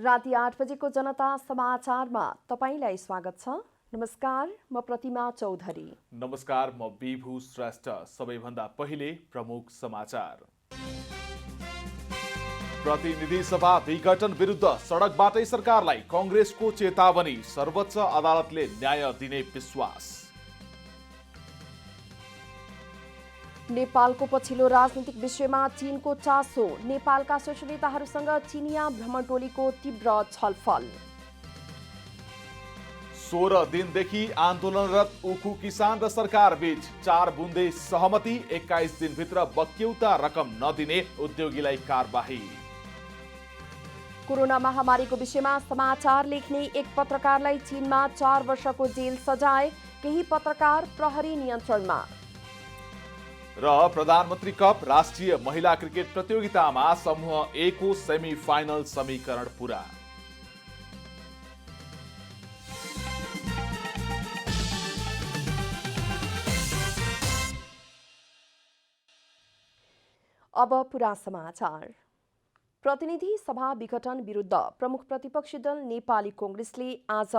राति 8 बजेको जनता समाचारमा तपाईलाई स्वागत छ। नमस्कार, म प्रतिमा चौधरी। नमस्कार, म विभू श्रेष्ठ। सबैभन्दा पहिले प्रमुख समाचार। प्रतिनिधि सभा विघटन विरुद्ध सडकबाटै सरकारलाई कांग्रेसको चेतावनी, सर्वोच्च अदालतले न्याय दिने विश्वास। नेपालको पछिल्लो राजनीतिक विषयमा चीनको चासो, नेपालका शीर्ष नेताहरूसँग चिनिया भ्रमण टोलीको तीव्र छलफल। 16 दिनदेखि आन्दोलनरत उखु किसान र सरकार बीच 4 बुँदे सहमति, 21 दिनभित्र बक्यौता रकम नदिने उद्योगीलाई कारबाही। कोरोना महामारीको विषयमा समाचार लेख्ने एक पत्रकारलाई चीनमा 4 वर्षको जेल सजाय, केही पत्रकार प्रहरी नियन्त्रणमा। र प्रधानमन्त्री कप राष्ट्रिय महिला क्रिकेट प्रतियोगितामा समूह ए को सेमी फाइनल समीकरण पूरा। अब पूरा समाचार। प्रतिनिधि सभा विघटन विरुद्ध प्रमुख प्रतिपक्षी दल नेपाली कांग्रेसले आज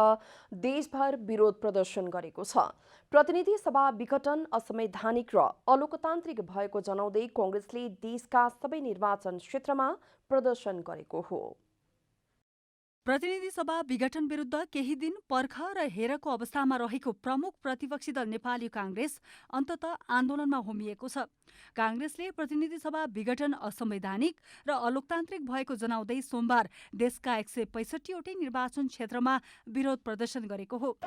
देशभर विरोध प्रदर्शन गरेको छ। प्रतिनिधि सभा विघटन असंवैधानिक र अलोकतान्त्रिक भएको जनाउँदै कांग्रेसले देशका सबै निर्वाचन क्षेत्रमा प्रदर्शन गरेको हो। प्रतिनिधि सभा विघटन विरुद्ध केही दिन पर्ख र हेरको अवस्थामा रहेको प्रमुख प्रतिपक्षी दल नेपाली कांग्रेस अन्ततः आन्दोलनमा होमिएको छ। कांग्रेसले प्रतिनिधि सभा विघटन असंवैधानिक र अलोकतान्त्रिक भएको जनाउँदै सोमबार देशका 165 वटै निर्वाचन क्षेत्रमा विरोध प्रदर्शन गरेको हो।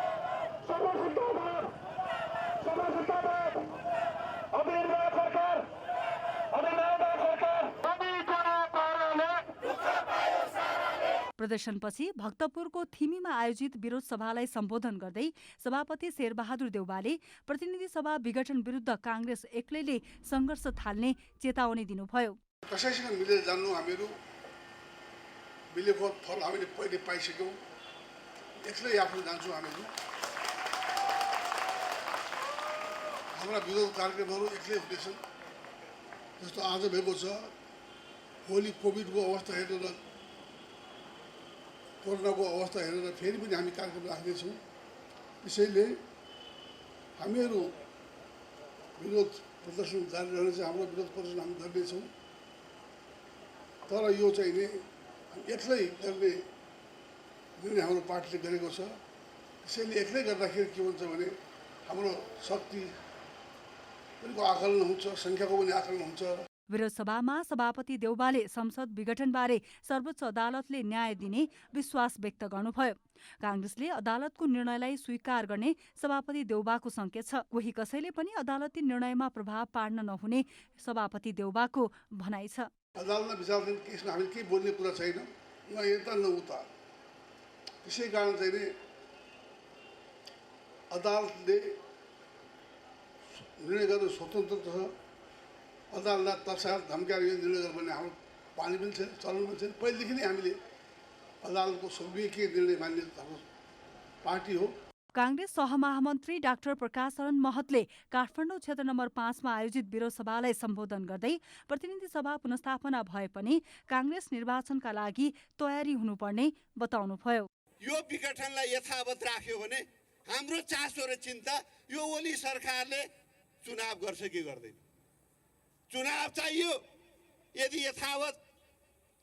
प्रदर्शनपछि भक्तपुरको थिमीमा आयोजित विरोध सभालाई सम्बोधन गर्दै सभापति शेरबहादुर देउवाले प्रतिनिधि सभा विघटन विरुद्ध कांग्रेस एक्लैले संघर्ष थाल्ने चेतावनी दिनुभयो। कसैसँग मिलेर जान्नु, हामीहरू मिलेको फल हामीले पहिले पाइसक्यौँ, एक्लै आफू जान्छौँ। हामीहरू हाम्रा विरोध कार्यक्रमहरू एक्लै हुनेछन्। जस्तो आज भएको छ, भोलि कोभिडको अवस्था हेरेर, कोरोनाको अवस्था हेरेर फेरि पनि हामी कार्यक्रम राख्नेछौँ। त्यसैले हामीहरू विरोध प्रदर्शन जारी रहनेछ। हाम्रो विरोध प्रदर्शन हामी गर्नेछौँ, तर यो चाहिँ नि एक्लै गर्ने निर्णय हाम्रो पार्टीले गरेको छ। त्यसैले एक्लै गर्दाखेरि के हुन्छ भने हाम्रो शक्ति पनि आकलन हुन्छ, सङ्ख्याको पनि आकलन हुन्छ। विरोध सभामा सभापति देउवाले संसद विघटनबारे सर्वोच्च अदालतले न्याय दिने विश्वास व्यक्त गर्नुभयो। कांग्रेसले अदालतको निर्णयलाई स्वीकार गर्ने सभापति देउवाको संकेत छ। कोही कसैले पनि अदालती निर्णयमा प्रभाव पार्न नहुने सभापति देउवाको भनाइ छ। अदालतमा विचाराधीन केसमा हामीले केही बोल्ने कुरा छैन, न यता न उता। त्यसै कारण चाहिँ नि अदालतले निर्णय गर्न स्वतन्त्र छ। अदालतलाई तत्साथ धम्काएर यो निर्णय गर्नु भन्ने हाम्रो पानी पनि छैन, चलन पनि छैन। पहिलेदेखि नै हामीले अदालतको संविधानिक निर्णय मान्ने हाम्रो पार्टी हो। कांग्रेस सहमहामन्त्री डाक्टर प्रकाश शरण महतले काठमाडौँ क्षेत्र नम्बर 5 मा आयोजित विरोध सभालाई सम्बोधन गर्दै प्रतिनिधि सभा पुनर्स्थापना भए पनि कांग्रेस निर्वाचनका लागि तयारी हुनुपर्ने बताउनुभयो। यो विघटनलाई यथावत राख्यो भने हाम्रो चासो र चिन्ता यो ओली सरकारले चुनाव गर्छ कि गर्दैन। चुनाव चाहियो। यदि यथावत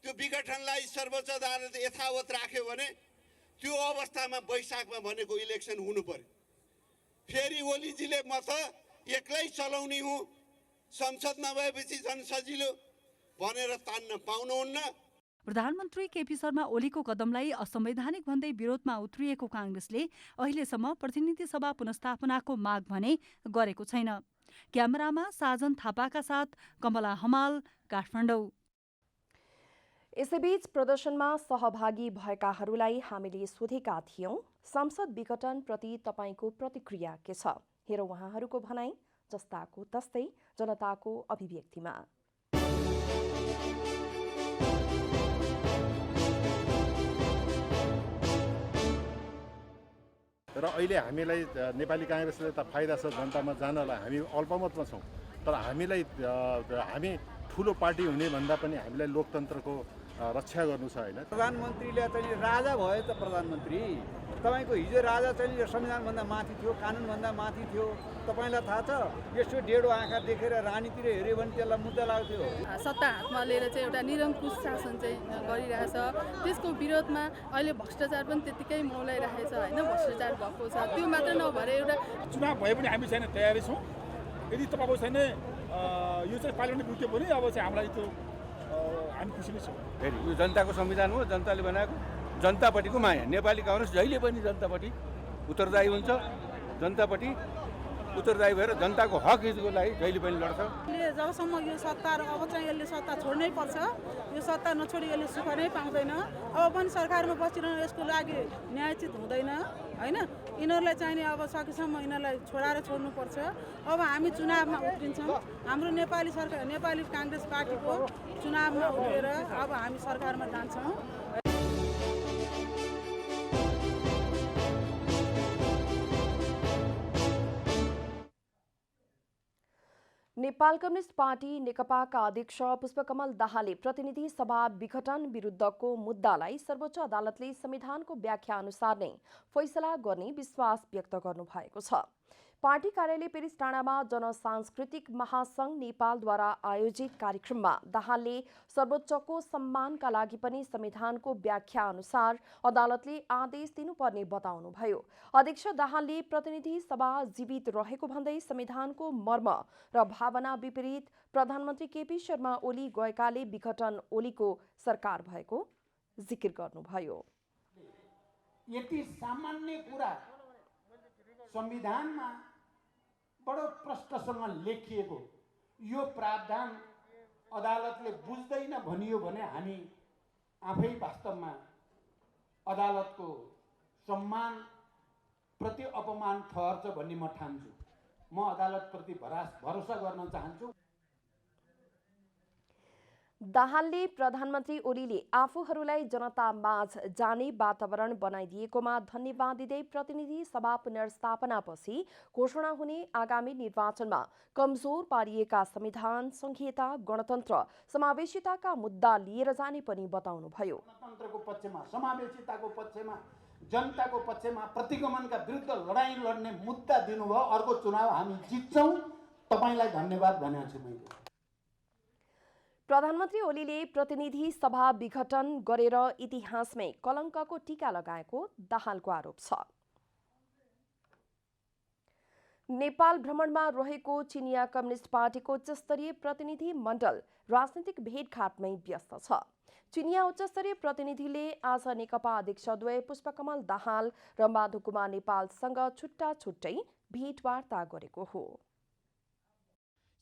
त्यो विघटनलाई सर्वोच्च अदालतले यथावत राख्यो भने त्यो अवस्थामा वैशाखमा भनेको इलेक्सन हुनु पर्यो। फेरि ओलीजीले म त एक्लै चलाउने हुँ, संसद नभएपछि झन् सजिलो भनेर तान्न पाउनुहुन्न। प्रधानमन्त्री केपी शर्मा ओलीको कदमलाई असंवैधानिक भन्दै विरोधमा उत्रिएको कांग्रेसले अहिलेसम्म प्रतिनिधि सभा पुनर्स्थापनाको माग भने गरेको छैन। क्यामेरामा साजन थापाका साथ कमला हमाल, काठमाडौँ। यसैबीच प्रदर्शनमा सहभागी भएकाहरूलाई हामीले सोधेका थियौं, संसद विघटन प्रति तपाईको प्रतिक्रिया के छ? हेरौं उहाँहरूको भनाई जस्ताको तस्तै जनताको अभिव्यक्तिमा। र अहिले हामीलाई नेपाली कांग्रेसले त फाइदा छ जनतामा जानलाई, हामी अल्पमतमा छौँ। तर हामी ठुलो पार्टी हुने भन्दा पनि हामीलाई लोकतन्त्रको रक्षा गर्नु छ होइन। प्रधानमन्त्रीले चाहिँ राजा भयो त प्रधानमन्त्री, तपाईँको हिजो राजा चाहिँ यो संविधानभन्दा माथि थियो, कानुनभन्दा माथि थियो। तपाईँलाई थाहा छ यसो डेढो आँखा देखेर रानीतिर हेऱ्यो भने त्यसलाई मुद्दा लाग्थ्यो। सत्ता हातमा लिएर चाहिँ एउटा निरङ्कुश शासन चाहिँ गरिरहेछ। त्यसको विरोधमा अहिले भ्रष्टाचार पनि त्यतिकै मौलाइरहेछ होइन, भ्रष्टाचार भएको छ। त्यो मात्र नभएर एउटा चुनाव भए पनि हामी छैन तयारी छौँ। यदि तपाईँको छैन यो चाहिँ पार्लियामेन्ट उठ्यो भने अब चाहिँ हामीलाई त्यो हामी खुसी नै छौँ। फेरि यो जनताको संविधान हो, जनताले बनाएको, जनतापट्टिको माया। नेपाली काङ्ग्रेस जहिले पनि जनतापट्टि उत्तरदायी हुन्छ, जनतापट्टि उत्तरदायी भएर जनताको हक हितको लागि जहिले पनि लड्छ। जबसम्म यो सत्ता अब चाहिँ यसले सत्ता छोड्नै पर्छ, यो सत्ता नछोडी यसले सुख नै पाउँदैन। अब पनि सरकारमा बसिरहनु यसको लागि न्यायोचित हुँदैन होइन। यिनीहरूलाई चाहिने अब सकेसम्म यिनीहरूलाई छोडाएर छोड्नुपर्छ। अब हामी चुनावमा उत्रिन्छौँ। हाम्रो नेपाली सरकार, नेपाली काङ्ग्रेस पार्टीको चुनावमा उत्रेर अब हामी सरकारमा जान्छौँ। नेपाल कम्युनिस्ट पार्टी नेकपाका अध्यक्ष पुष्पकमल दाहालले प्रतिनिधि सभा विघटन विरुद्धको मुद्दालाई सर्वोच्च अदालतले संविधानको व्याख्या अनुसार नै फैसला गर्ने विश्वास व्यक्त गर्नुभएको छ। पार्टी कार्यालय पेरिस डाँडामा जनसांस्कृतिक महासंघ नेपालद्वारा आयोजित कार्यक्रममा दाहालले सर्वोच्चको सम्मानका लागि पनि संविधानको व्याख्या अनुसार अदालतले आदेश दिनुपर्ने बताउनुभयो। अध्यक्ष दाहालले प्रतिनिधि सभा जीवित रहेको भन्दै संविधानको मर्म र भावना विपरीत प्रधानमन्त्री केपी शर्मा ओली गएकाले विघटन ओलीको सरकार भएको जिकिर गर्नुभयो। यति सामान्य कुरा संविधानमा बडो प्रष्टसँग लेखिएको यो प्रावधान अदालतले बुझ्दैन भनियो भने हामी आफै वास्तवमा अदालतको सम्मान प्रति अपमान ठहर्छ भन्ने म ठान्छु। म अदालतप्रति भरोसा गर्न चाहन्छु। दाहालले प्रधानमन्त्री ओलीले आफूहरूलाई जनतामाझ जाने वातावरण बनाइदिएकोमा धन्यवाद दिँदै प्रतिनिधि सभा पुनर्स्थापनापछि घोषणा हुने आगामी निर्वाचनमा कमजोर पारिएका संविधान, संघीयता, गणतन्त्र, समावेशिताका मुद्दा लिएर जाने पनि बताउनुभयो। गणतन्त्रको पक्षमा, समावेशिताको पक्षमा, जनताको पक्षमा प्रतिगमनका विरुद्ध लडाईँ लड्ने मुद्दा दिनुभयो। अर्को चुनाव हामी जित्छौँ, तपाईँलाई धन्यवाद भनेको छु मैले। प्रधानमन्त्री ओलीले प्रतिनिधि सभा विघटन गरेर इतिहासमै कलङ्कको टीका लगाएको दाहालको आरोप छ। नेपाल भ्रमणमा रहेको चिनिया कम्युनिस्ट पार्टीको उच्चस्तरीय प्रतिनिधि मण्डल राजनीतिक भेटघाटमै व्यस्त छ। चिनिया उच्चस्तरीय प्रतिनिधिले आज नेकपा अध्यक्षद्वय पुष्पकमल दाहाल र माधव कुमार नेपालसँग छुट्टा छुट्टै भेटवार्ता गरेको हो।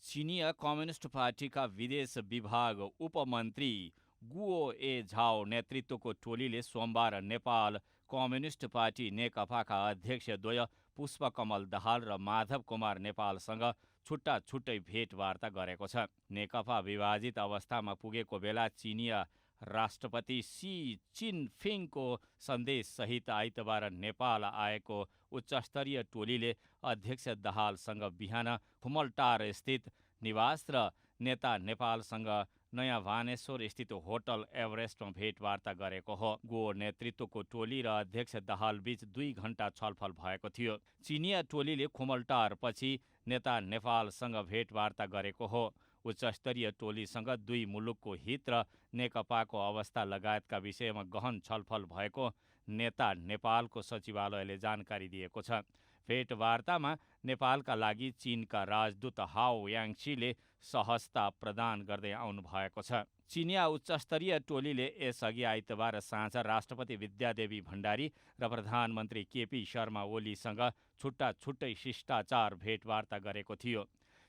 चिनिया कम्युनिस्ट पार्टीका विदेश विभाग उपमन्त्री गुओ ए झाओ नेतृत्वको टोलीले सोमबार नेपाल कम्युनिस्ट पार्टी नेकपाका अध्यक्षद्वय पुष्पकमल दाहाल र माधव कुमार नेपालसँग छुट्टा छुट्टै भेटवार्ता गरेको छ। नेकपा विभाजित अवस्थामा पुगेको बेला चिनिया राष्ट्रपति सी चिनफिङको सन्देशसहित आइतबार नेपाल आएको उच्चस्तरीय टोलीले अध्यक्ष दाहालसँग बिहान खुमलटार स्थित निवास र नेता नेपालसँग नयाँ भानेश्वर स्थित होटल एभरेस्टमा भेटवार्ता गरेको हो। गो नेतृत्वको टोली र अध्यक्ष दाहाल बीच 2 घण्टा छलफल भएको थियो। चिनिया टोलीले खुमलटार पछि नेता नेपालसँग भेटवार्ता गरेको हो। उच्चस्तरीय टोलीसँग दुई मुलुकको हित र नेकपाको अवस्था लगायतका विषयमा गहन छलफल भएको नेता नेपालको सचिवालयले जानकारी दिएको छ। भेटवार्तामा नेपालका लागि चीनका राजदूत हाओ याङछीले सहजता प्रदान गर्दै आउनु भएको छ। चिनिया उच्चस्तरीय टोलीले यसअघि आइतबार साँझ राष्ट्रपति विद्यादेवी भण्डारी र प्रधानमन्त्री केपी शर्मा ओलीसँग छुट्टा छुट्टै शिष्टाचार भेटवार्ता गरेको थियो।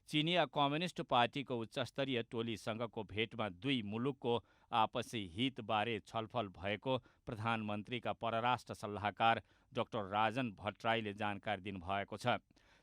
चिनिया कम्युनिस्ट पार्टीको उच्चस्तरीय टोलीसँगको भेटमा दुई मुलुकको आपसी हितबारे छलफल भएको प्रधानमन्त्रीका परराष्ट्र सल्लाहकार डाक्टर राजन भट्टराईले जानकारी दिनुभएको छ।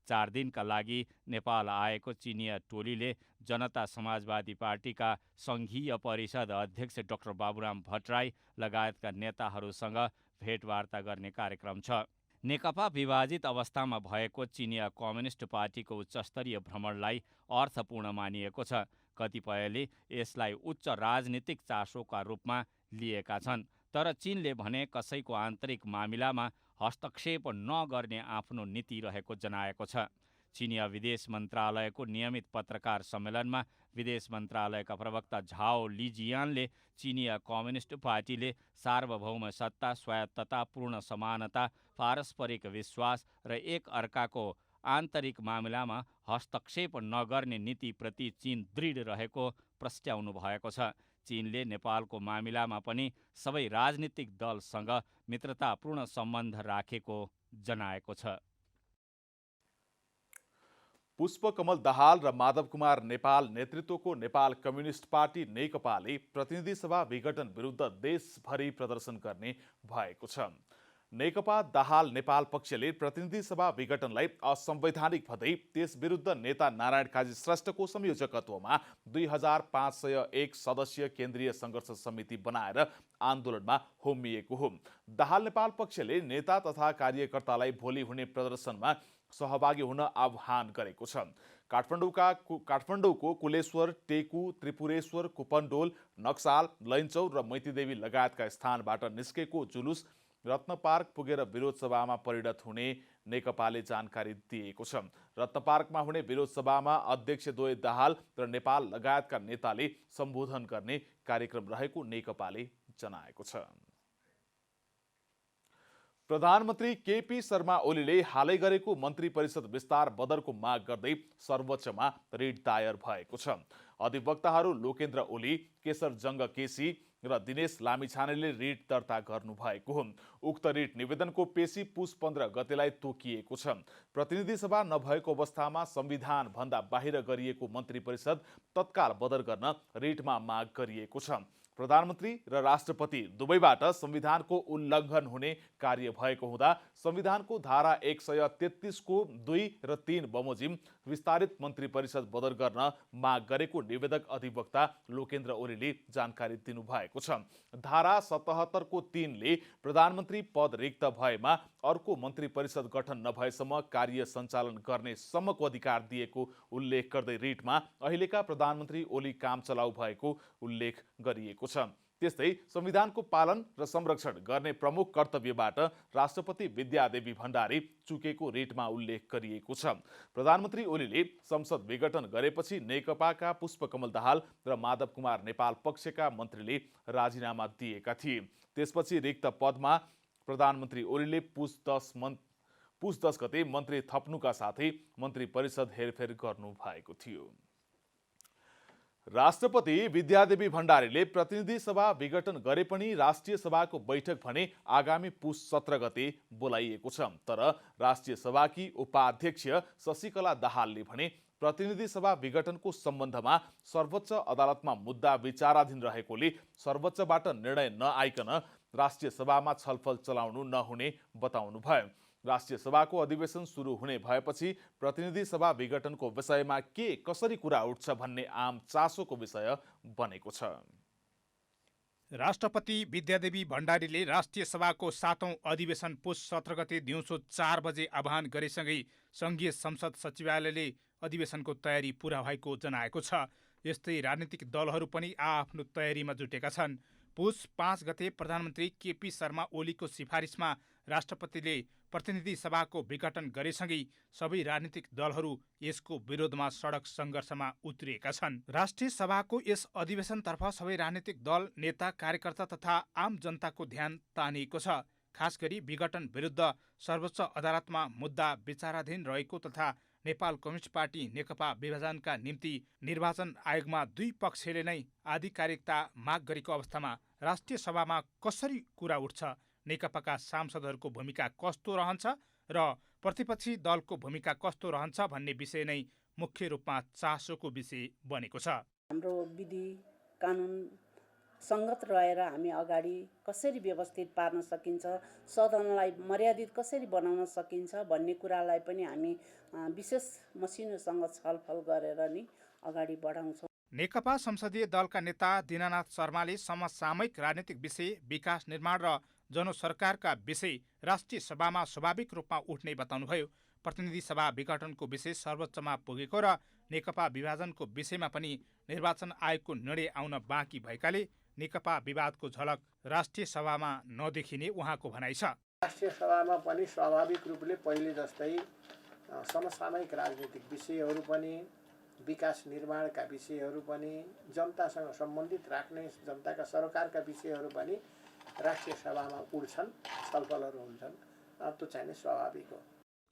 4 दिनका लागि नेपाल आएको चिनिया टोलीले जनता समाजवादी पार्टीका सङ्घीय परिषद अध्यक्ष डाक्टर बाबुराम भट्टराई लगायतका नेताहरूसँग भेटवार्ता गर्ने कार्यक्रम छ। नेकपा विभाजित अवस्थामा भएको चिनिया कम्युनिस्ट पार्टीको उच्चस्तरीय भ्रमणलाई अर्थपूर्ण मानिएको छ। कतिपयले यसलाई उच्च राजनीतिक चासोका रूपमा लिएका छन्। तर चीनले भने कसैको आन्तरिक मामिलामा हस्तक्षेप नगर्ने आफ्नो नीति रहेको जनाएको छ। चिनिया विदेश मन्त्रालयको नियमित पत्रकार सम्मेलनमा विदेश मन्त्रालयका प्रवक्ता झाओ लिजियानले चिनिया कम्युनिस्ट पार्टीले सार्वभौम सत्ता, स्वायत्तता, पूर्ण समानता, पारस्परिक विश्वास र एक अर्काको आन्तरिक मामिलामा हस्तक्षेप नगर्ने नीतिप्रति चीन दृढ रहेको प्रस्ट्याउनु भएको छ। चीनले नेपालको मामिलामा पनि सबै राजनीतिक दलसँग मित्रतापूर्ण सम्बन्ध राखेको जनाएको छ। पुष्पकमल दाहाल र माधव कुमार नेपाल नेतृत्वको नेपाल कम्युनिस्ट पार्टी नेकपाले प्रतिनिधि सभा विघटन विरुद्ध देशभरि प्रदर्शन गर्ने भएको छ। नेकपा दाहाल नेपाल पक्षले प्रतिनिधि सभा विघटनलाई असंवैधानिक भन्दै त्यस विरुद्ध नेता नारायण काजी श्रेष्ठको संयोजकत्वमा 2501 सदस्यीय केन्द्रीय सङ्घर्ष समिति बनाएर आन्दोलनमा होमिएको हो। दाहाल नेपाल पक्षले नेता तथा कार्यकर्तालाई भोलि हुने प्रदर्शनमा सहभागी हुन आह्वान गरेको छ। काठमाडौँको कुलेश्वर, टेकु, त्रिपुरेश्वर, कुपनडोल, नक्साल, लैनचौर र मैतीदेवी लगायतका स्थानबाट निस्केको जुलुस रत्न पार्क पुगेर विरोध सभामा परिणत हुने नेकपाले जानकारी दिएको छ। रत्न पार्कमा हुने विरोध सभामा अध्यक्ष द्वय दाहाल र नेपाल लगायतका नेताले सम्बोधन गर्ने कार्यक्रम रहेको नेकपाले जनाएको छ। प्रधानमन्त्री केपी शर्मा ओलीले हालै गरेको मन्त्री परिषद विस्तार बदरको माग गर्दै सर्वोच्चमा रिट दायर भएको छ। अधिवक्ताहरू लोकेन्द्र ओली, केशर जङ्ग केसी र दिनेश लामिछानेले रिट दर्ता गर्नु भएको हो। उक्त रिट निवेदनको पेशी पुस 15 गतेलाई तोकिएको छ। प्रतिनिधि सभा नभएको अवस्थामा संविधान भन्दा बाहिर गरिएको मन्त्री परिषद तत्काल बदर गर्न रिटमा माग गरिएको छ। प्रधानमन्त्री र राष्ट्रपति दुवैबाट संविधानको उल्लङ्घन हुने कार्य भएको हुँदा संविधानको धारा 133 को 2 र 3 बमोजिम विस्तारित मन्त्री परिषद बदर गर्न माग गरेको निवेदक अधिवक्ता लोकेन्द्र ओलीले जानकारी दिनुभएको छ। धारा 77 को 3 ले प्रधानमन्त्री पद रिक्त भएमा अर्को मन्त्री परिषद गठन नभएसम्म कार्य सञ्चालन गर्ने सम्मको अधिकार दिएको उल्लेख गर्दै रिटमा अहिलेका प्रधानमन्त्री ओली काम चलाउ भएको उल्लेख गरिएको छ। त्यस्तै संविधानको पालन र संरक्षण गर्ने प्रमुख कर्तव्यबाट राष्ट्रपति विद्यादेवी भण्डारी चुकेको रिटमा उल्लेख गरिएको छ। प्रधानमन्त्री ओलीले संसद विघटन गरेपछि नेकपाका पुष्पकमल दाहाल र माधव कुमार नेपाल पक्षका मन्त्रीले राजीनामा दिएका थिए। त्यसपछि रिक्त पदमा प्रधानमन्त्री ओलीले पुस 10 गते मन्त्री थप्नुका साथै मन्त्री परिषद हेरफेर गर्नु भएको थियो। राष्ट्रपति विद्यादेवी भण्डारीले प्रतिनिधि सभा विघटन गरे पनि राष्ट्रिय सभाको बैठक भने आगामी पुस 17 गते बोलाइएको छ। तर राष्ट्रिय सभाकी उपाध्यक्ष शशिकला दाहालले भने प्रतिनिधि सभा विघटनको सम्बन्धमा सर्वोच्च अदालतमा मुद्दा विचाराधीन रहेकोले सर्वोच्चबाट निर्णय नआइकन राष्ट्रिय सभामा छलफल चलाउनु नहुने बताउनु भयो। राष्ट्रिय सभाको अधिवेशन सुरु हुने भएपछि प्रतिनिधि सभा विघटनको विषयमा कसरी कुरा उठ्छ भन्ने आम चासोको विषय बनेको छ। राष्ट्रपति विद्यादेवी भण्डारीले राष्ट्रिय सभाको 7औं अधिवेशन पुस 17 गते दिउँसो 4 बजे आह्वान गरेसँगै संघीय संसद सचिवालयले अधिवेशनको तयारी पूरा भएको जनाएको छ। यस्तै राजनीतिक दलहरू पनि आफ्नो तयारीमा जुटेका छन्। पुस 5 गते प्रधानमन्त्री केपी शर्मा ओलीको सिफारिसमा राष्ट्रपतिले प्रतिनिधि सभाको विघटन गरेसँगै सबै राजनीतिक दलहरू यसको विरोधमा सडक सङ्घर्षमा उत्रिएका छन्। राष्ट्रिय सभाको यस अधिवेशनतर्फ सबै राजनीतिक दल, नेता, कार्यकर्ता तथा आम जनताको ध्यान तानिएको छ। खास गरी विघटन विरुद्ध सर्वोच्च अदालतमा मुद्दा विचाराधीन रहेको तथा नेपाल कम्युनिस्ट पार्टी नेकपा विभाजनका निम्ति निर्वाचन आयोगमा दुई पक्षले नै आधिकारिकता माग गरेको अवस्थामा राष्ट्रिय सभामा कसरी कुरा उठ्छ, नेकपाका सांसदहरूको भूमिका कस्तो रहन्छ र प्रतिपक्षी दलको भूमिका कस्तो रहन्छ भन्ने विषय नै मुख्य रूपमा चासोको विषय बनेको छ। हाम्रो विधि कानुन सङ्गत रहेर हामी अगाडि कसरी व्यवस्थित पार्न सकिन्छ, सदनलाई मर्यादित कसरी बनाउन सकिन्छ भन्ने कुरालाई पनि हामी विशेष मसिनोसँग छलफल गरेर नि अगाडि बढाउँछौँ। नेकपा संसदीय दलका नेता दीनानाथ शर्माले समसामयिक राजनीतिक विषय, विकास निर्माण र जनसरकारका विषय राष्ट्रिय सभामा स्वाभाविक रूपमा उठ्ने बताउनुभयो। प्रतिनिधि सभा विघटनको विषय सर्वोच्चमा पुगेको र नेकपा विभाजनको विषयमा पनि निर्वाचन आयोगको निर्णय आउन बाँकी भएकाले नेकपा विवादको झलक राष्ट्रिय सभामा नदेखिने उहाँको भनाइ छ। राष्ट्रिय सभामा पनि स्वाभाविक रूपले पहिले जस्तै समसामयिक राजनीतिक विषयहरू पनि, विकास निर्माणका विषयहरू पनि, जनतासँग सम्बन्धित राख्ने जनताका सरकारका विषयहरू पनि राष्ट्रिय सभामा उठ्छन्, छलफलहरू हुन्छन्। त्यो चाहिँ स्वाभाविक हो।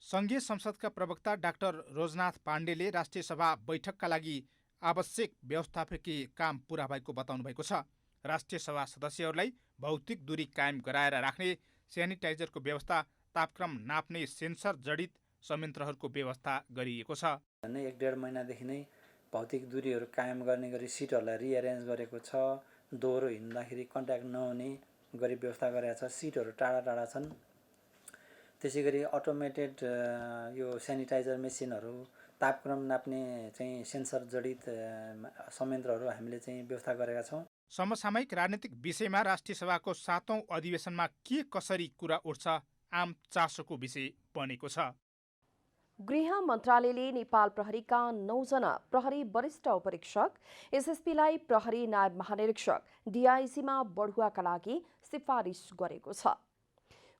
सङ्घीय संसदका प्रवक्ता डाक्टर रोजनाथ पाण्डेले राष्ट्रिय सभा बैठकका लागि आवश्यक व्यवस्थापकीय काम पूरा भएको बताउनु भएको छ। राष्ट्रिय सभा सदस्यहरूलाई भौतिक दूरी कायम गराएर राख्ने, सेनिटाइजरको व्यवस्था, तापक्रम नाप्ने सेन्सर जडित संयन्त्रहरूको व्यवस्था गरिएको छ। 1-1.5 महिनादेखि नै भौतिक दूरीहरू कायम गर्ने गरी सिटहरूलाई रिएरेन्ज गरेको छ। दोहोरो हिँड्दाखेरि कन्ट्याक्ट नहुने गरी व्यवस्था गरेको छ। सिटहरू टाढा टाढा छन्। त्यसै गरी अटोमेटेड यो सेनिटाइजर मेसिनहरू, तापक्रम नाप्ने चाहिँ सेन्सर जडित संयन्त्रहरू हामीले चाहिँ व्यवस्था गरेका छौँ। समसामयिक राजनीतिक विषयमा राष्ट्रिय सभाको 7औं अधिवेशनमा के कसरी कुरा उठ्छ आम चासोको विषय बनेको छ। गृह मन्त्रालयले नेपाल प्रहरीका 9 जना प्रहरी वरिष्ठ उपरीक्षक, एसएसपीलाई प्रहरी नायब महानिरीक्षक, डीआईसीमा बढुवाका लागि सिफारिस गरेको छ।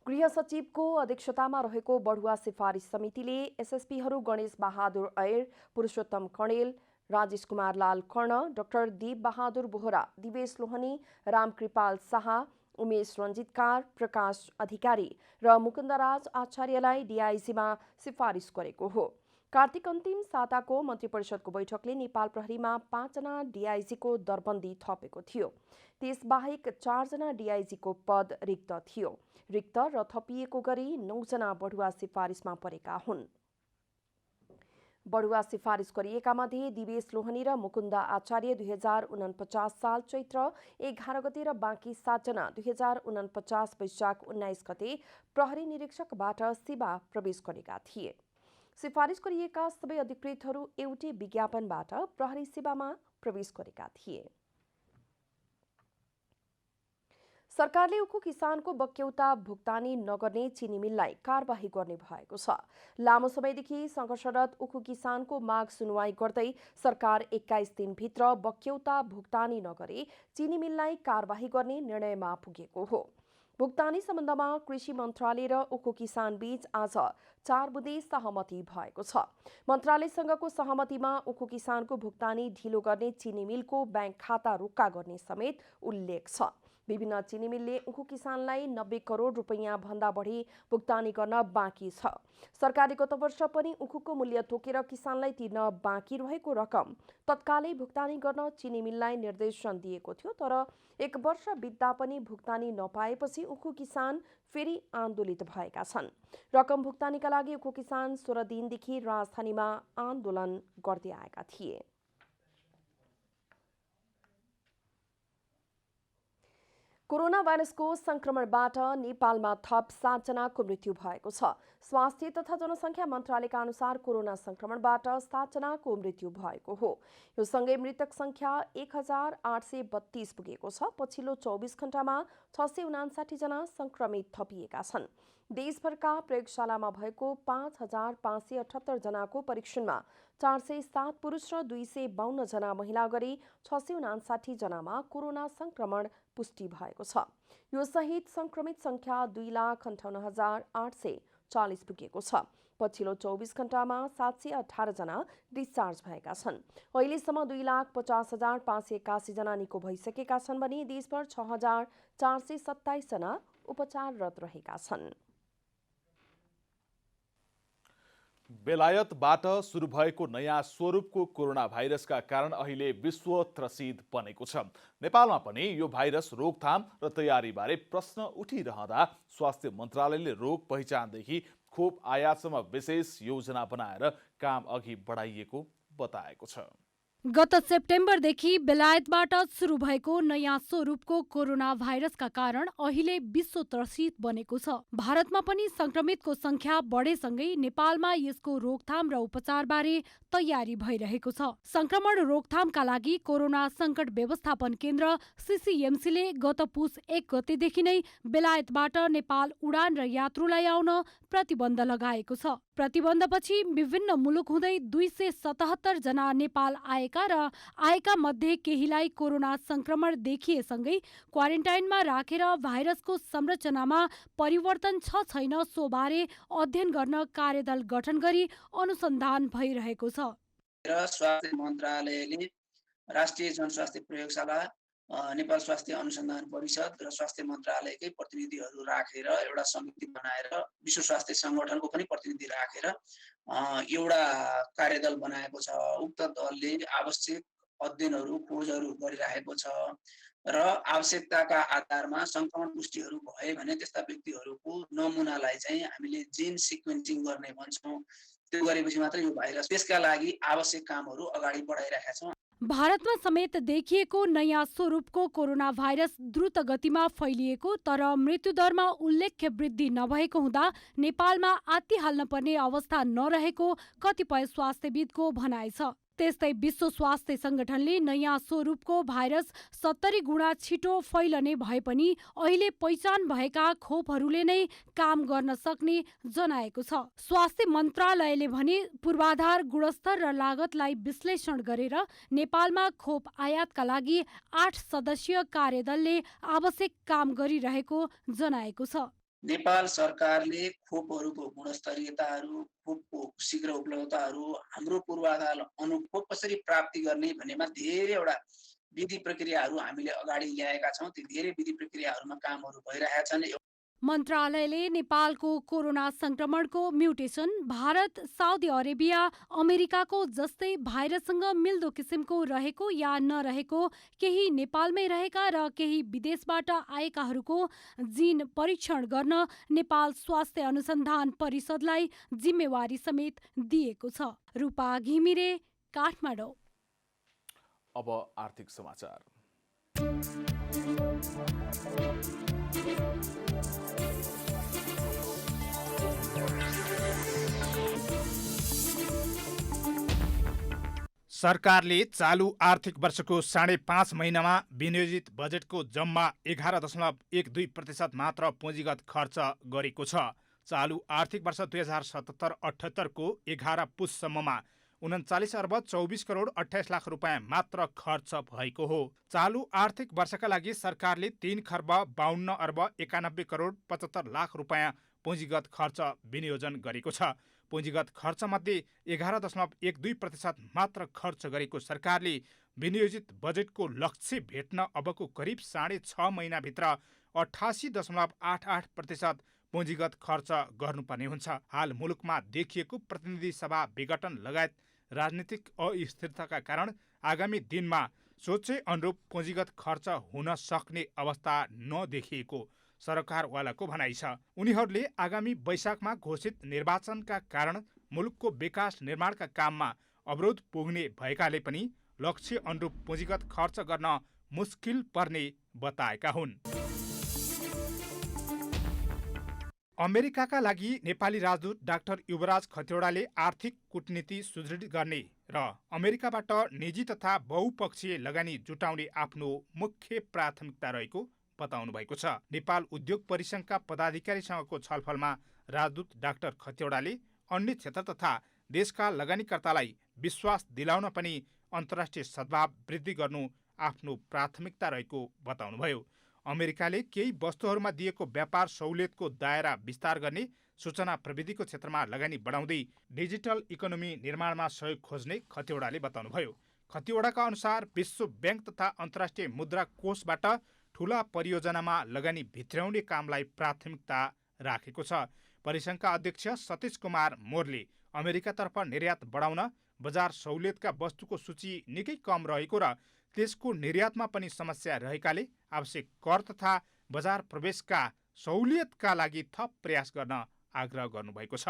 गृह सचिवको अध्यक्षतामा रहेको बढुवा सिफारिस समितिले एसएसपीहरू गणेश बहादुर ऐर, पुरुषोत्तम कणेल, राजेश कुमार लाल कर्ण, डाक्टर देव बहादुर बोहरा, दिवेश लोहनी, रामकृपाल शाह, उमेश रञ्जितकार, प्रकाश अधिकारी र मुकुन्दराज आचार्यलाई डीआईसीमा सिफारिस गरेको हो। कार्तिक अन्तिम साताको मन्त्री परिषदको बैठकले नेपाल प्रहरीमा 5 जना डीआईसीको दरबन्दी थपेको थियो। त्यसबाहेक 4 जना डीआईजीको पद रिक्त थियो। रिक्त र थपिएको गरी 9 जना बढुवा सिफारिसमा परेका हुन्। बढुवा सिफारिस गरिएका मध्ये दिवेश लोहनी र मुकुन्द आचार्य 2049 साल चैत्र 11 गते र बाँकी 7 जना 2049 वैशाख 19 गते प्रहरी निरीक्षकबाट सेवा प्रवेश गरेका थिए। सिफारिस गरिएका सबै अधिकृतहरू एउटै विज्ञापनबाट प्रहरी सेवामा प्रवेश गरेका थिए। सरकारले उखु किसानको बक्यौता भुक्तानी नगर्ने चिनी मिललाई कारबाही गर्ने भएको छ। लामो समयदेखि सङ्घर्षरत उखु किसानको माग सुनवाई गर्दै सरकार 21 दिनभित्र बक्यौता भुक्तानी नगरे चिनी मिललाई कारबाही गर्ने निर्णयमा पुगेको हो। भुक्तानी सम्बन्धमा कृषि मन्त्रालय र उखु किसान बीच आज 4 बुँदे सहमति भएको छ। मन्त्रालयसँगको सहमतिमा उखु किसानको भुक्तानी ढिलो गर्ने चिनी मिलको ब्याङ्क खाता रोक्का गर्ने समेत उल्लेख छ। विभिन्न चिनी मिलले उखु किसानलाई 90 करोड रुपैयाँ भन्दा बढी भुक्तानी गर्न बाँकी छ। सरकारले गत वर्ष पनि उखुको मूल्य तोकेर किसानलाई तिर्न बाँकी रहेको रकम तत्कालै भुक्तानी गर्न चिनी मिललाई निर्देशन दिएको थियो, तर 1 वर्ष बित्दा पनि भुक्तानी नपाएपछि उखु किसान फेरि आन्दोलित भएका छन्। रकम भुक्तानीका लागि उखु किसान 16 दिनदेखि राजधानीमा आन्दोलन गर्दै आएका थिए। कोरोना भाइरसको संक्रमणबाट नेपालमा थप 7 जनाको मृत्यु भएको छ। स्वास्थ्य तथा जनसङ्ख्या मन्त्रालयका अनुसार कोरोना संक्रमणबाट 7 जनाको मृत्यु भएको हो। यो सँगै मृतक संख्या 1832 पुगेको छ। पछिल्लो 24 घण्टामा 659 जना संक्रमित थपिएका छन्। देशभरका प्रयोगशालामा भएको 5578 जनाको परीक्षणमा 407 पुरुष र 252 जना महिला गरी 659 जनामा कोरोना संक्रमण पुष्टि भएको छ। यो सहित संक्रमित संख्या 2,58,840 पुगेको छ। पछिल्लो 24 घण्टामा 718 जना डिस्चार्ज भएका छन्। अहिलेसम्म 2,50,581 जना निको भइसकेका छन् भने देशभर 6,427 जना उपचाररत रहेका छन्। बेलायतबाट सुरु भएको नयाँ स्वरूपको कोरोना भाइरसका कारण अहिले विश्व त्रसित बनेको छ। नेपालमा पनि यो भाइरस रोकथाम र तयारीबारे प्रश्न उठिरहँदा स्वास्थ्य मन्त्रालयले रोग पहिचानदेखि खोप आयातसम्म विशेष योजना बनाएर काम अघि बढाइएको बताएको छ। गत सेप्टेम्बरदेखि बेलायतबाट सुरु भएको नयाँ स्वरूपको कोरोना भाइरसका कारण अहिले विश्व त्रसित बनेको छ। भारतमा पनि संक्रमितको संख्या बढेसँगै नेपालमा यसको रोकथाम र उपचारबारे तयारी भइरहेको छ। संक्रमण रोकथामका लागि कोरोना संकट व्यवस्थापन केन्द्र सीसीएमसीले गत पुस 1 गतेदेखि नै बेलायतबाट नेपाल उडान र यात्रुलाई आउन प्रतिबन्ध लगाएको छ। प्रतिबन्धपछि विभिन्न मुलुक हुँदै 277 जना नेपाल आएका र आएका मध्ये केहीलाई कोरोना संक्रमण देखिएसँगै क्वारेन्टाइनमा राखेर भाइरसको संरचनामा परिवर्तन छ छैन सोबारे अध्ययन गर्न कार्यदल गठन गरी अनुसन्धान भइरहेको छ। र स्वास्थ्य मन्त्रालयले राष्ट्रिय जनस्वास्थ्य प्रयोगशाला, नेपाल स्वास्थ्य अनुसन्धान परिषद र स्वास्थ्य मन्त्रालयकै प्रतिनिधिहरू राखेर एउटा समिति बनाएर विश्व स्वास्थ्य सङ्गठनको पनि प्रतिनिधि राखेर एउटा कार्यदल बनाएको छ। उक्त दलले आवश्यक अध्ययनहरू खोजहरू गरिरहेको छ र आवश्यकताका आधारमा सङ्क्रमण पुष्टिहरू भए भने त्यस्ता व्यक्तिहरूको नमुनालाई चाहिँ हामीले जिन सिक्वेन्सिङ गर्ने भन्छौँ। त्यो गरेपछि मात्र यो भाइरस, त्यसका लागि आवश्यक कामहरू अगाडि बढाइरहेका छौँ। भारतमा समेत देखिएको नयाँ स्वरूपको कोरोना भाइरस द्रुत गतिमा फैलिएको तर मृत्युदरमा उल्लेख्य वृद्धि नभएको हुँदा नेपालमा आत्तिहाल्न पर्ने अवस्था नरहेको कतिपय स्वास्थ्यविदको भनाइ छ। त्यस्तै विश्व स्वास्थ्य सङ्गठनले नयाँ स्वरूपको भाइरस 70 गुणा छिटो फैलने भए पनि अहिले पहिचान भएका खोपहरूले नै काम गर्न सक्ने जनाएको छ। स्वास्थ्य मन्त्रालयले भने पूर्वाधार, गुणस्तर र लागतलाई विश्लेषण गरेर नेपालमा खोप आयातका लागि 8 सदस्यीय कार्यदलले आवश्यक काम गरिरहेको जनाएको छ। नेपाल सरकारले खोपहरूको गुणस्तरीयताहरू, खोपको शीघ्र उपलब्धताहरू, हाम्रो पूर्वाधार अनुखोप कसरी प्राप्ति गर्ने भन्नेमा धेरैवटा विधि प्रक्रियाहरू हामीले अगाडि ल्याएका छौँ। ती धेरै विधि प्रक्रियाहरूमा कामहरू भइरहेका छन्। मन्त्रालयले नेपालको कोरोना संक्रमणको म्युटेसन भारत, साउदी अरेबिया, अमेरिकाको जस्तै भाइरससँग मिल्दो किसिमको रहेको या नरहेको, केही नेपालमै रहेका र केही विदेशबाट आएकाहरूको जिन परीक्षण गर्न नेपाल स्वास्थ्य अनुसन्धान परिषदलाई जिम्मेवारी समेत दिएको छ। रूपा घिमिरे, काठमाडौँ। अब आर्थिक समाचार। सरकारले चालु आर्थिक वर्षको 5.5 महिनामा विनियोजित बजेटको जम्मा 11.12% मात्र पुँजीगत खर्च गरेको छ। चालु आर्थिक वर्ष 2077-78 को 11 पुससम्ममा 39 अर्ब 24 करोड 28 लाख रुपियाँ मात्र खर्च भएको हो। चालु आर्थिक वर्षका लागि सरकारले 3 खर्ब 52 अर्ब 91 करोड 75 लाख रुपियाँ पुँजीगत खर्च विनियोजन गरेको छ। पुँजीगत खर्चमध्ये 11.12% मात्र खर्च गरेको सरकारले विनियोजित बजेटको लक्ष्य भेट्न अबको करिब 6.5 महिनाभित्र 88.88% पुँजीगत खर्च गर्नुपर्ने हुन्छ। हाल मुलुकमा देखिएको प्रतिनिधि सभा विघटन लगायत राजनीतिक अस्थिरताका कारण आगामी दिनमा सोचे अनुरूप पुँजीगत खर्च हुन सक्ने अवस्था नदेखिएको सरकारवालाको भनाइ छ। उनीहरूले आगामी वैशाखमा घोषित निर्वाचनका कारण मुलुकको विकास निर्माणका काममा अवरोध पुग्ने भएकाले पनि लक्ष्य अनुरूप पुँजीगत खर्च गर्न मुस्किल पर्ने बताएका हुन्। अमेरिकाका लागि नेपाली राजदूत डाक्टर युवराज खतिवडाले आर्थिक कूटनीति सुदृढ गर्ने र अमेरिकाबाट निजी तथा बहुपक्षीय लगानी जुटाउने आफ्नो मुख्य प्राथमिकता रहेको बताउनु भएको छ। नेपाल उद्योग परिसङ्घका पदाधिकारीसँगको छलफलमा राजदूत डाक्टर खतिवडाले अन्य क्षेत्र तथा देशका लगानीकर्तालाई विश्वास दिलाउन पनि अन्तर्राष्ट्रिय सद्भाव वृद्धि गर्नु आफ्नो प्राथमिकता रहेको बताउनुभयो। अमेरिकाले केही वस्तुहरूमा दिएको व्यापार सहुलियतको दायरा विस्तार गर्ने, सूचना प्रविधिको क्षेत्रमा लगानी बढाउँदै डिजिटल इकोनोमी निर्माणमा सहयोग खोज्ने खतिवडाले बताउनुभयो। खतिवडाका अनुसार विश्व ब्याङ्क तथा अन्तर्राष्ट्रिय मुद्रा कोषबाट ठूला परियोजनामा लगानी भित्र्याउने कामलाई प्राथमिकता राखेको छ। परिसङ्घका अध्यक्ष सतीश कुमार मोरले अमेरिकातर्फ निर्यात बढाउन बजार सहुलियतका वस्तुको सूची निकै कम रहेको र त्यसको निर्यातमा पनि समस्या रहेकाले आवश्यक कर तथा बजार प्रवेशका सहुलियतका लागि थप प्रयास गर्न आग्रह गर्नुभएको छ।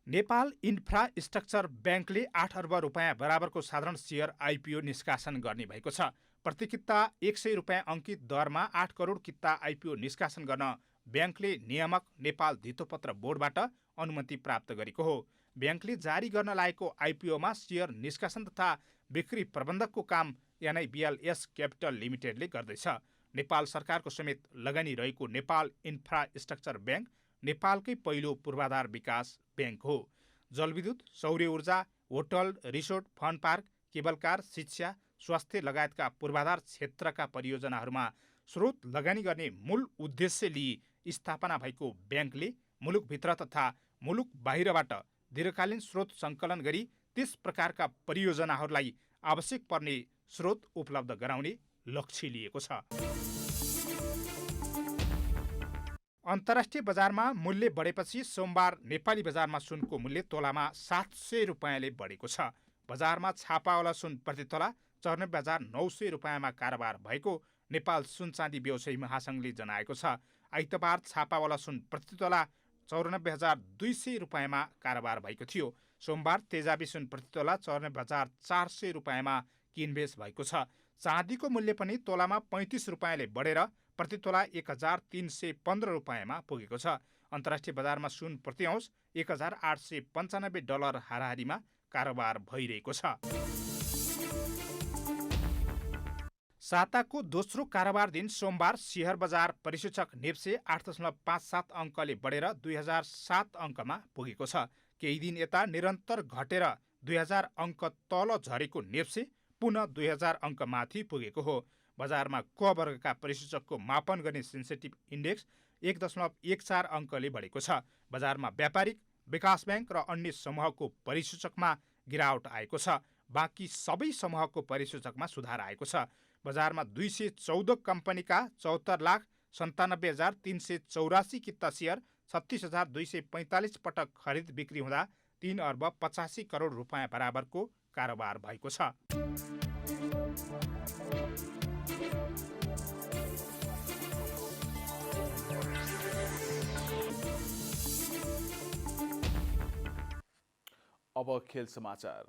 नेपाल इन्फ्रास्ट्रक्चर ब्याङ्कले 8 अर्ब रुपियाँ बराबरको साधारण सेयर आइपिओ निष्कासन गर्ने भएको छ। प्रति किता 100 रुपियाँ अङ्कित दरमा 8 करोड किता आइपिओ निष्कासन गर्न ब्याङ्कले नियामक नेपाल धितोपत्र बोर्डबाट अनुमति प्राप्त गरेको हो। ब्याङ्कले जारी गर्न लागेको आइपिओमा सेयर निष्कासन तथा बिक्री प्रबन्धकको काम एनआइबिएलएस क्यापिटल लिमिटेडले गर्दैछ। नेपाल सरकारको समेत लगानी रहेको नेपाल इन्फ्रास्ट्रक्चर ब्याङ्क नेपालकै पहिलो पूर्वाधार विकास ब्याङ्क हो। जलविद्युत, सौर्य ऊर्जा, hotel, resort, fun park, cable car, शिक्षा, स्वास्थ्य लगायतका पूर्वाधार क्षेत्रका परियोजनाहरूमा स्रोत लगानी गर्ने मूल उद्देश्य लिई स्थापना भएको ब्याङ्कले मुलुकभित्र तथा मुलुक बाहिरबाट दीर्घकालीन स्रोत सङ्कलन गरी त्यस प्रकारका परियोजनाहरूलाई आवश्यक पर्ने स्रोत उपलब्ध गराउने लक्ष्य लिएको छ। अन्तर्राष्ट्रिय बजारमा मूल्य बढेपछि सोमबार नेपाली बजारमा सुनको मूल्य तोलामा 700 रुपियाँले बढेको छ। बजारमा छापावाला सुन प्रति तोला 94,900 रुपियाँमा कारोबार भएको नेपाल सुन चाँदी व्यवसायी महासङ्घले जनाएको छ। आइतबार छापावाला सुन प्रति तोला 94,200 रुपियाँमा कारोबार भएको थियो। सोमबार तेजाबी सुन प्रति तोला 94,400 रुपियाँमा किनबेच भएको छ। चाँदीको मूल्य पनि तोलामा 35 रुपियाँले बढेर प्रति तोला 1,315 रुपियाँमा पुगेको छ। अन्तर्राष्ट्रिय बजारमा सुन प्रति औँस $1,895 हाराहारीमा कारोबार भइरहेको छ। साताको दोस्रो कारोबार दिन सोमबार शेयर बजार परिसूचक नेप्से 8.57 अङ्कले बढेर 2007 अङ्कमा पुगेको छ। केही दिन यता निरन्तर घटेर 2000 अङ्क तल झरेको नेप्से पुनः 2000 अङ्क माथि पुगेको हो। बजारमा क वर्गका परिसूचकको मापन गर्ने सेन्सेटिभ इन्डेक्स 1.14 अङ्कले बढेको छ। बजारमा व्यापारिक, विकास ब्याङ्क र अन्य समूहको परिसूचकमा गिरावट आएको छ। बाँकी सबै समूहको परिसूचकमा सुधार आएको छ। बजारमा 214 कम्पनीका 74,97,384 किता सेयर 36,245 पटक खरिद बिक्री हुँदा 3 अर्ब 85 करोड रुपियाँ बराबरको कारोबार भएको छ। अब खेल समाचार।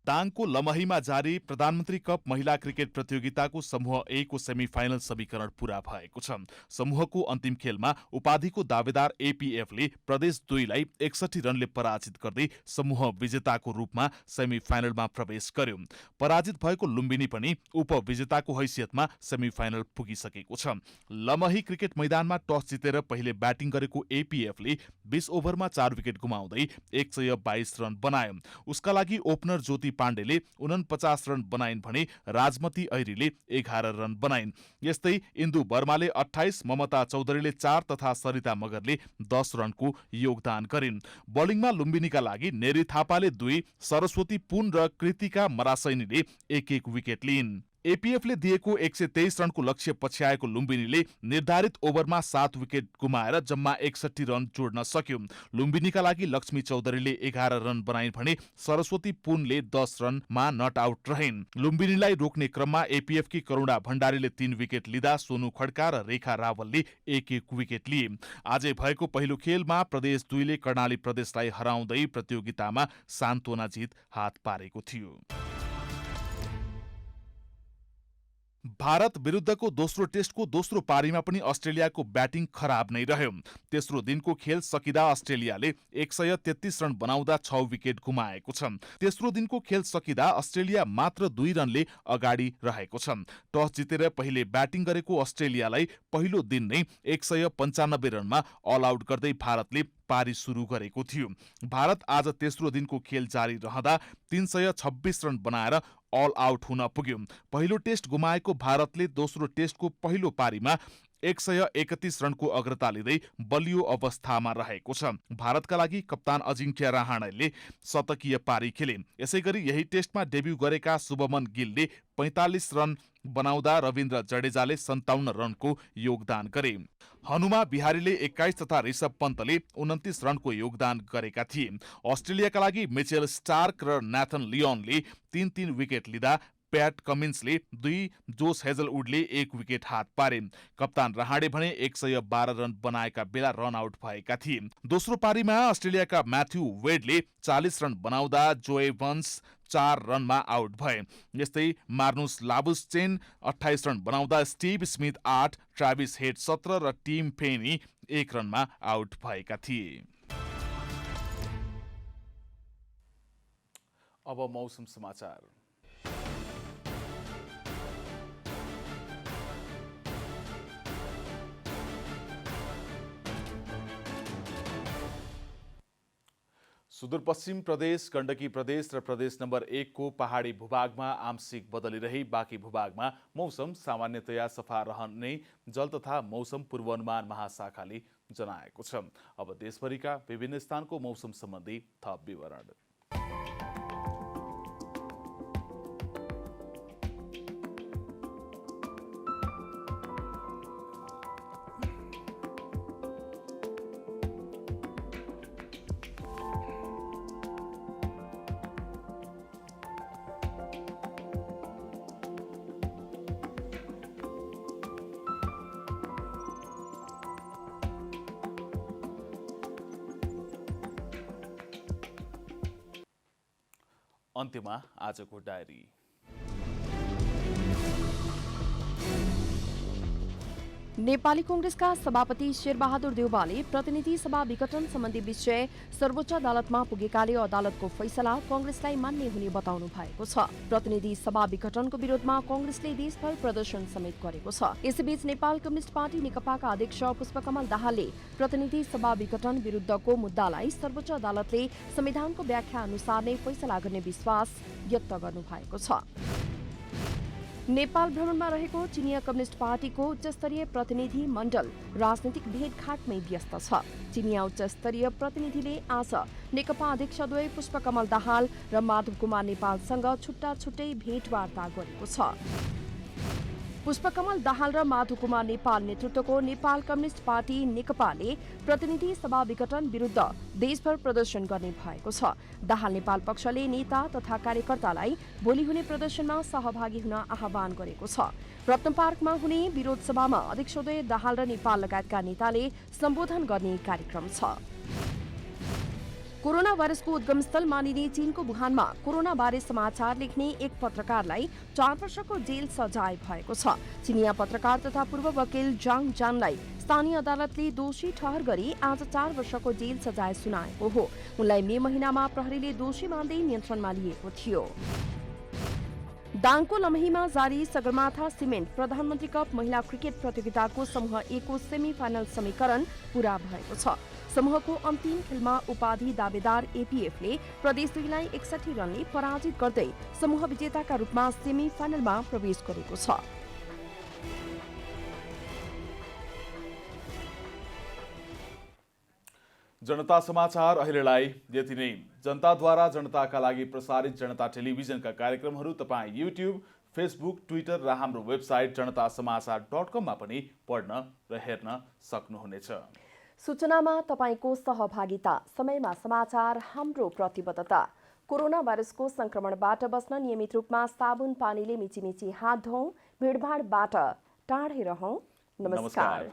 दाङको लमहीमा जारी प्रधानमन्त्री कप महिला क्रिकेट प्रतियोगिताको समूह ए को सेमिफाइनल समीकरण पूरा भएको छ। समूहको अन्तिम खेलमा उपाधिको दावेदार एपीएफले प्रदेश 2 लाई 61 रनले पराजित गर्दै समूह विजेताको रूपमा सेमिफाइनलमा प्रवेश गर्यो। पराजित भएको लुम्बिनी पनि उपविजेताको हैसियतमा सेमिफाइनल पुगिसकेको छ। लमही क्रिकेट मैदानमा टस जितेर पहिले ब्याटिङ गरेको एपीएफले 20 ओभरमा 4 विकेट गुमाउँदै 122 रन बनायो। उसका लागि ओपनर ज्योति पाण्डेले 49 रन बनाइन् भने राजमती ऐरीले 11 रन बनाइन्। यस्तै इन्दु वर्माले 28, ममता चौधरीले 4 तथा सरिता मगरले 10 रनको योगदान गरिन्। बलिङमा लुम्बिनीका लागि नेरी थापाले 2, सरस्वती पुन र कृतिका मरासैनीले 1-1 विकेट लिइन्। एपीएफले दिएको 123 रनको लक्ष्य पछ्याएको लुम्बिनीले निर्धारित ओभरमा 7 विकेट गुमाएर जम्मा 61 रन जोड्न सक्यो। लुम्बिनीका लागि लक्ष्मी चौधरीले 11 रन बनाइन् भने सरस्वती पुनले 10 रनमा नट आउट रहिन्। लुम्बिनीलाई रोक्ने क्रममा एपीएफकी करुणा भण्डारीले 3 विकेट लिँदा सोनु खड्का र रेखा रावलले 1-1 विकेट लिए। आजै भएको पहिलो खेलमा प्रदेश 2 ले कर्णाली प्रदेशलाई हराउँदै प्रतियोगितामा सान्त्वना जित हात पारेको थियो। भारत विरुद्धको दोस्रो टेस्टको दोस्रो पारीमा पनि अस्ट्रेलियाको ब्याटिङ खराब नै रह्यो। तेस्रो दिनको खेल सकिँदा अस्ट्रेलियाले 133 रन बनाउँदा 6 विकेट गुमाएको छ। तेस्रो दिनको खेल सकिँदा अस्ट्रेलिया मात्र 2 रनले अगाडि रहेको छ। टस जितेर पहिले ब्याटिङ गरेको अस्ट्रेलियालाई पहिलो दिन नै 195 रनमा अल आउट गर्दै भारतले पारी सुरु गरेको थियो। भारत आज तेस्रो दिनको खेल जारी रहँदा 326 रन बनाएर अल आउट हुन पुग्यो। पहिलो टेस्ट गुमाएको भारतले दोस्रो टेस्टको पहिलो पारीमा 131 रनको अग्रता लिँदै बलियो अवस्थामा रहेको छ। भारतका लागि कप्तान अजिङ्क्य रहाणेले शतकीय पारी खेले। यसैगरी यही टेस्टमा डेब्यू गरेका शुभमन गिलले 45 रन बनाउँदा रविन्द्र जडेजाले 57 रनको योगदान गरे। हनुमा बिहारीले 21 तथा ऋषभ पन्तले 29 रनको योगदान गरेका थिए। अस्ट्रेलियाका लागि मिचेल स्टार्क र नेथन लियोनले 3-3 विकेट लिँदा प्याट कमिन्सले 2, जोस हेजलवुडले 1 विकेट हात पारे। कप्तान रहाणे भने 112 रन बनाएका बेला रन आउट भएका थिए। दोस्रो पारीमा अस्ट्रेलियाका म्याथ्यू वेडले 40 रन बनाउँदा जोए वन्स 4 रनमा आउट भए। यस्तै मार्नुस लाबुस्चेन 28 रन बनाउँदा स्टिभ स्मिथ 8, ट्राभिस हेड 17 र टिम पेनी 1 रनमा आउट भएका थिए। अब मौसम समाचार। सुदूरपश्चिम प्रदेश, गण्डकी प्रदेश र प्रदेश नम्बर 1 को पहाडी भूभागमा आंशिक बदली रही बाँकी भूभागमा मौसम सामान्यतया सफा रहने जल तथा मौसम पूर्वानुमान महाशाखाले जनाएको छ। अब देशभरिका विभिन्न स्थानको मौसम सम्बन्धी थप विवरण। अन्त्यमा आजको डायरी। नेपाली कांग्रेसका सभापति शेरबहादुर देउवाले प्रतिनिधि सभा विघटन सम्बन्धी विषय सर्वोच्च अदालतमा पुगेकाले अदालतको फैसला कांग्रेसलाई मान्य हुने बताउनु भएको छ। प्रतिनिधि सभा विघटनको विरोधमा कांग्रेसले देशभर प्रदर्शन समेत गरेको छ। यसैबीच नेपाल कम्युनिस्ट पार्टी नेकपाका अध्यक्ष पुष्पकमल दाहालले प्रतिनिधि सभा विघटन विरुद्धको मुद्दालाई सर्वोच्च अदालतले संविधानको व्याख्या अनुसार नै फैसला गर्ने विश्वास व्यक्त गर्नु भएको छ। नेपाल भ्रमणमा रहेको चिनिया कम्युनिस्ट पार्टीको उच्चस्तरीय प्रतिनिधि मण्डल राजनीतिक भेटघाटमै व्यस्त छ। चिनिया उच्चस्तरीय प्रतिनिधिले आज नेकपा अध्यक्षद्वय पुष्पकमल दाहाल र माधव कुमार नेपालसँग छुट्टा छुट्टै भेटवार्ता गरेको छ। पुष्पकमल दाहाल र माधव कुमार नेपाल नेतृत्वको नेपाल कम्युनिस्ट पार्टी नेकपाले प्रतिनिधि सभा विघटन विरुद्ध देशभर प्रदर्शन गर्ने भएको छ। दाहाल नेपाल पक्षले नेता तथा कार्यकर्तालाई भोलि हुने प्रदर्शनमा सहभागी हुन आह्वान गरेको छ। रत्न पार्कमा हुने विरोध सभामा अध्यक्षद्वय दाहाल र नेपाल लगायतका नेताले सम्बोधन गर्ने कार्यक्रम छ। कोरोना भाइरसको उद्गमस्थल मानिने चीनको वुहानमा कोरोना बारे समाचार लेख्ने एक पत्रकारलाई 4 वर्षको जेल सजाय भएको छ। चिनिया पत्रकार तथा पूर्व वकिल जाङ जानलाई स्थानीय अदालतले दोषी ठहर गरी आज 4 वर्षको जेल सजाय सुनाएको हो। उनलाई मे महिनामा प्रहरीले दोषी मान्दै नियन्त्रणमा लिएको थियो। दाङको लमहीमा जारी सगरमाथा सिमेन्ट प्रधानमन्त्री कप महिला क्रिकेट प्रतियोगिताको समूह ए को सेमी फाइनल समीकरण पूरा भएको छ। समूहको अन्तिम खेलमा उपाधि दावेदार एपीएफले प्रदेश 2 लाई 61 रनले पराजित गर्दै समूह विजेताका रूपमा सेमी फाइनलमा प्रवेश गरेको छ। जनता समाचार अहिलेलाई यति नै। जनताद्वारा जनताका लागि प्रसारित जनता टेलिभिजनका कार्यक्रमहरू तपाईँ युट्युब, फेसबुक, ट्विटर र हाम्रो वेबसाइट जनतासमाचार.com मा पनि पढ्न र हेर्न सक्नुहुनेछ। सूचनामा तपाईको सहभागिता, समयमा समाचार हाम्रो प्रतिबद्धता। कोरोना भाइरसको संक्रमणबाट बस्न नियमित रूपमा साबुन पानीले मिचिमिची हात धौं, भिडभाडबाट टाढै रहौं। नमस्कार।